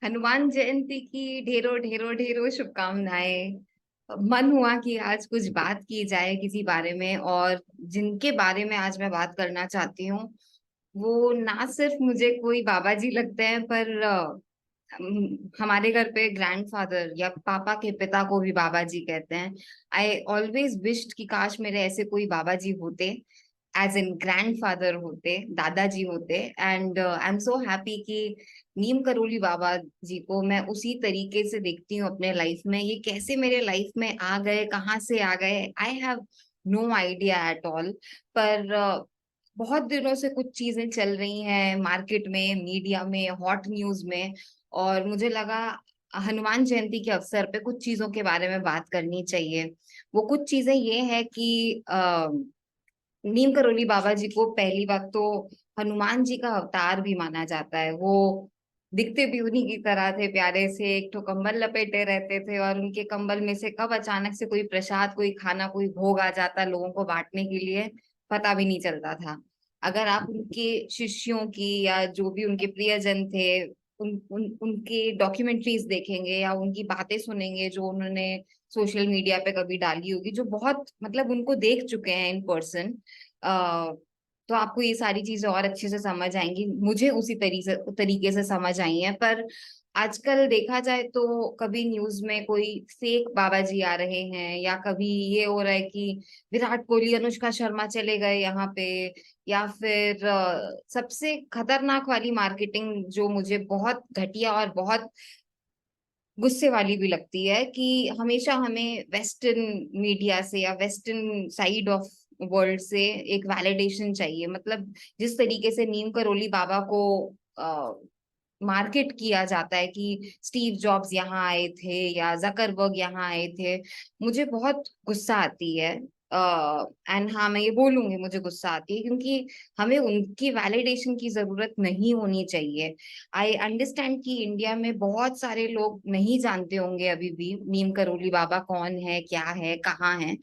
हनुमान जयंती की ढेरों ढेरों ढेरों शुभकामनाएं। मन हुआ कि आज कुछ बात की जाए किसी बारे में, और जिनके बारे में आज मैं बात करना चाहती हूँ वो ना सिर्फ मुझे कोई बाबा जी लगते हैं, पर हमारे घर पे ग्रैंडफादर या पापा के पिता को भी बाबा जी कहते हैं। आई ऑलवेज विश्ड कि काश मेरे ऐसे कोई बाबा जी होते, एज इन ग्रैंडफादर होते, दादाजी होते। And I am so happy कि नीम करोली बाबा जी को मैं उसी तरीके से देखती हूँ अपने लाइफ में। ये कैसे मेरे लाइफ में आ गए, कहाँ से आ गए, I have no idea at all. पर बहुत दिनों से कुछ चीजें चल रही हैं मार्केट में, मीडिया में, हॉट न्यूज में, और मुझे लगा हनुमान जयंती के अवसर पे कुछ चीजों के बारे में बात करनी चाहिए। वो कुछ चीजें ये है कि नीम करोली बाबा जी को पहली बात तो हनुमान जी का अवतार भी माना जाता है। वो दिखते भी उन्हीं की तरह थे, प्यारे से एक तो कंबल लपेटे रहते थे, और उनके कंबल में से कब अचानक से कोई प्रसाद, कोई खाना, कोई भोग आ जाता लोगों को बांटने के लिए, पता भी नहीं चलता था। अगर आप उनके शिष्यों की या जो भी उनके प्रियजन थे उनके डॉक्यूमेंट्रीज देखेंगे या उनकी बातें सुनेंगे जो उन्होंने सोशल मीडिया पे कभी डाली होगी, जो बहुत मतलब उनको देख चुके हैं इन पर्सन, तो आपको ये सारी चीजें और अच्छे से समझ आएंगी। मुझे उसी तरीके से समझ आई हैं। पर आजकल देखा जाए तो कभी न्यूज में कोई फेक बाबा जी आ रहे हैं, या कभी ये हो रहा है कि विराट कोहली, अनुष्का शर्मा चले गए यहाँ पे, या फिर सबसे खतरनाक वाली मार्केटिंग जो मुझे बहुत घटिया और बहुत गुस्से वाली भी लगती है कि हमेशा हमें वेस्टर्न मीडिया से या वेस्टर्न साइड ऑफ वर्ल्ड से एक वैलिडेशन चाहिए। मतलब जिस तरीके से नीम करोली बाबा को मार्केट किया जाता है कि स्टीव जॉब्स यहाँ आए थे या जकरबर्ग यहाँ आए थे, मुझे बहुत गुस्सा आती है। एंड हाँ, मैं ये बोलूंगी मुझे गुस्सा आती है क्योंकि हमें उनकी वैलिडेशन की जरूरत नहीं होनी चाहिए। आई अंडरस्टैंड कि इंडिया में बहुत सारे लोग नहीं जानते होंगे अभी भी नीम करोली बाबा कौन है, क्या है, कहाँ है।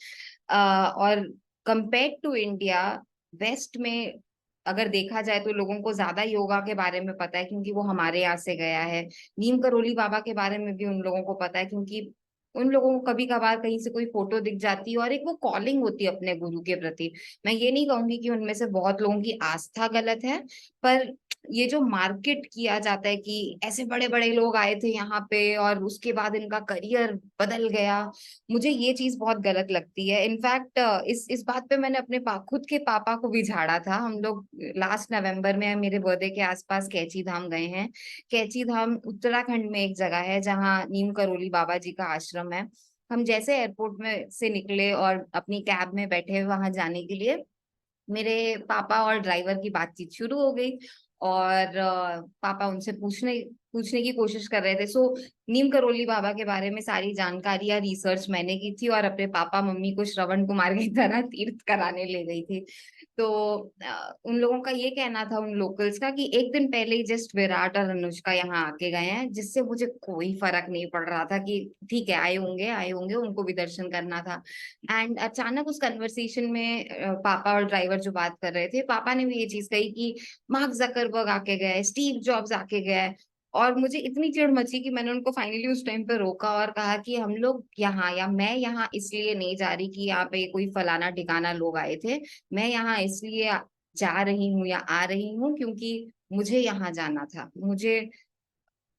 और कंपेयर टू इंडिया, वेस्ट में अगर देखा जाए तो लोगों को ज्यादा योगा के बारे में पता है क्योंकि वो हमारे यहाँ से गया है। नीम करोली बाबा के बारे में भी उन लोगों को पता है क्योंकि उन लोगों को कभी कभार कहीं से कोई फोटो दिख जाती है, और एक वो कॉलिंग होती है अपने गुरु के प्रति। मैं ये नहीं कहूंगी कि उनमें से बहुत लोगों की आस्था गलत है, पर ये जो मार्केट किया जाता है कि ऐसे बड़े बड़े लोग आए थे यहाँ पे और उसके बाद इनका करियर बदल गया, मुझे ये चीज बहुत गलत लगती है। इनफैक्ट इस बात पे मैंने अपने खुद के पापा को भी झाड़ा था। हम लोग लास्ट नवंबर में मेरे बर्थडे के आसपास कैची धाम गए हैं। कैची धाम उत्तराखंड में एक जगह है जहाँ नीम करोली बाबा जी का आश्रम है। हम जैसे एयरपोर्ट में से निकले और अपनी कैब में बैठे वहां जाने के लिए, मेरे पापा और ड्राइवर की बातचीत शुरू हो गई, और पापा उनसे पूछने पूछने की कोशिश कर रहे थे। सो नीम करोली बाबा के बारे में सारी जानकारी या रिसर्च मैंने की थी, और अपने पापा मम्मी को श्रवण कुमार की तरह तीर्थ कराने ले गई थी। तो उन लोगों का ये कहना था, उन लोकल्स का, कि एक दिन पहले ही जस्ट विराट और अनुष्का यहाँ आके गए हैं, जिससे मुझे कोई फर्क नहीं पड़ रहा था कि ठीक है, आए होंगे, उनको भी दर्शन करना था। एंड अचानक उस कन्वर्सेशन में पापा और ड्राइवर जो बात कर रहे थे, पापा ने भी ये चीज कही कि मार्क जकरबर्ग आके गए, स्टीव जॉब्स आके गए। और मुझे इतनी चिढ़ मची कि मैंने उनको फाइनली उस टाइम पे रोका और कहा कि हम लोग यहाँ, या मैं यहाँ इसलिए नहीं जा रही कि यहाँ पे कोई फलाना ठिकाना लोग आए थे। मैं यहाँ इसलिए जा रही हूँ या आ रही हूँ क्योंकि मुझे यहाँ जाना था। मुझे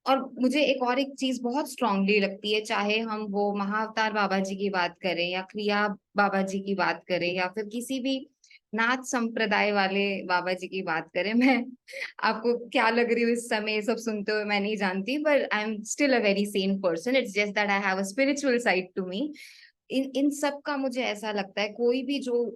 एक चीज बहुत स्ट्रांगली लगती है, चाहे हम वो महाअवतार बाबा जी की बात करें या क्रिया बाबा जी की बात करें या फिर किसी भी नाथ संप्रदाय वाले बाबा जी की बात करें। मैं आपको क्या लग रही हूँ इस समय ये सब सुनते हुए मैं नहीं जानती, पर I am still a very sane person. It's just that I have a spiritual side to me. इन इन सब का मुझे ऐसा लगता है, कोई भी जो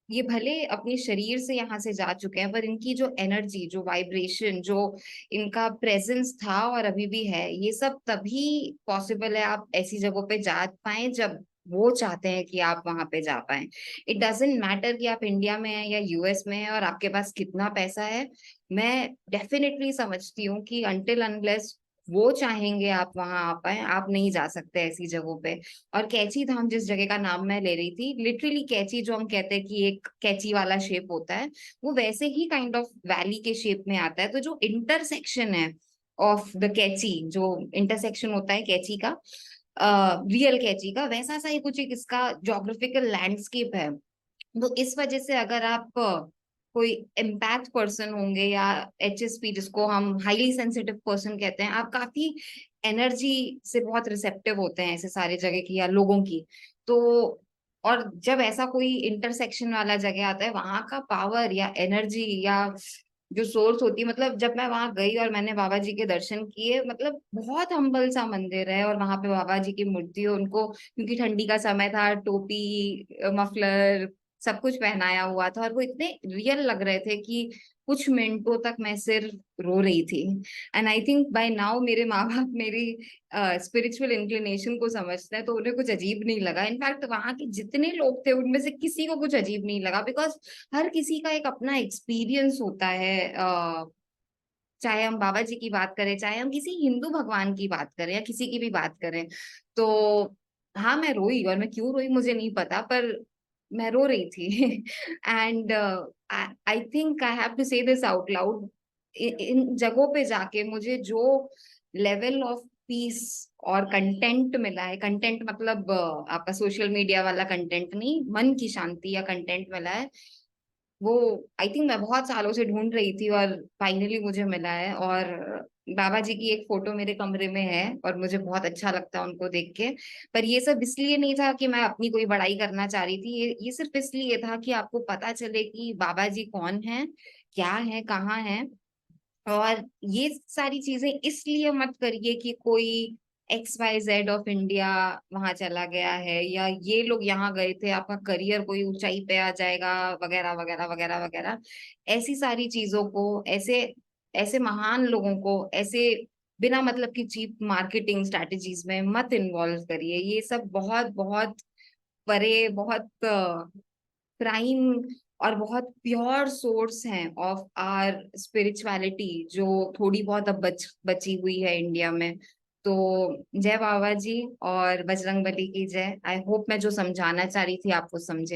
ये भले अपने शरीर से यहाँ से जा चुके हैं, पर इनकी जो एनर्जी, जो वाइब्रेशन, जो इनका प्रेजेंस था और अभी भी है, ये सब तभी पॉसिबल है आप ऐसी जगहों पे जा पाए जब वो चाहते हैं कि आप वहां पे जा पाए। इट डजेंट मैटर कि आप इंडिया में हैं या यूएस में हैं और आपके पास कितना पैसा है। मैं डेफिनेटली समझती हूँ कि अनटिल अनलेस वो चाहेंगे आप वहां आ पाए, आप नहीं जा सकते ऐसी जगहों पे। और कैची धाम जिस जगह का नाम मैं ले रही थी, लिटरली कैची जो हम कहते हैं कि एक कैची वाला शेप होता है, वो वैसे ही काइंड ऑफ वैली के शेप में आता है। तो जो इंटरसेक्शन है ऑफ द कैची, जो इंटरसेक्शन होता है कैची का, रियल कैची का, वैसा सा ही कुछ एक इसका जोग्राफिकल लैंडस्केप है। तो इस वजह से अगर आप कोई एम्पैथ पर्सन होंगे, या HSP जिसको हम हाईली सेंसिटिव पर्सन कहते हैं, आप काफी एनर्जी से बहुत रिसेप्टिव होते हैं ऐसे सारे जगह की या लोगों की। तो और जब ऐसा कोई इंटरसेक्शन वाला जगह आता है, वहां का पावर या एनर्जी या जो सोर्स होती है, मतलब जब मैं वहां गई और मैंने बाबा जी के दर्शन किए, मतलब बहुत हम्बल सा मंदिर है, और वहां पे बाबा जी की मूर्ति है, उनको क्योंकि ठंडी का समय था, टोपी, मफलर, सब कुछ पहनाया हुआ था, और वो इतने रियल लग रहे थे कि कुछ मिनटों तक मैं सिर्फ रो रही थी। And I think by now मेरे माँ बाप मेरी स्पिरिचुअल इंक्लिनेशन को समझते हैं, तो उन्हें कुछ अजीब नहीं लगा। इनफैक्ट वहां के जितने लोग थे उनमें से किसी को कुछ अजीब नहीं लगा, बिकॉज हर किसी का एक अपना एक्सपीरियंस होता है। चाहे हम बाबा जी की बात करें, चाहे हम किसी हिंदू भगवान की बात करें, या किसी की भी बात करें। तो हाँ, मैं रोई, और मैं क्यों रोई मुझे नहीं पता, पर मैं रो रही थी। And I think I have to say this out loud. इन जगहों पे जाके मुझे जो लेवल ऑफ पीस और कंटेंट मिला है, कंटेंट मतलब आपका सोशल मीडिया वाला कंटेंट नहीं, मन की शांति या कंटेंट मिला है, वो आई थिंक मैं बहुत सालों से ढूंढ रही थी, और फाइनली मुझे मिला है। और बाबा जी की एक फोटो मेरे कमरे में है, और मुझे बहुत अच्छा लगता है उनको देख के। पर ये सब इसलिए नहीं था कि मैं अपनी कोई बड़ाई करना चाह रही थी, ये सिर्फ इसलिए था कि आपको पता चले कि बाबा जी कौन है, क्या है, कहाँ है। और ये सारी चीजें इसलिए मत करिए कि कोई XYZ ऑफ इंडिया वहां चला गया है, या ये लोग यहाँ गए थे, आपका करियर कोई ऊंचाई पे आ जाएगा, वगैरह वगैरह वगैरह वगैरह। ऐसी सारी चीजों को, ऐसे ऐसे महान लोगों को ऐसे बिना मतलब की चीप मार्केटिंग स्ट्रेटजीज में मत इन्वॉल्व करिए। ये सब बहुत बहुत परे, बहुत प्राइम और बहुत प्योर सोर्स हैं ऑफ आर स्पिरिचुअलिटी, जो थोड़ी बहुत अब बची हुई है इंडिया में। तो जय बाबा जी और बजरंग बली की जय। आई होप मैं जो समझाना चाह रही थी आप वो समझे।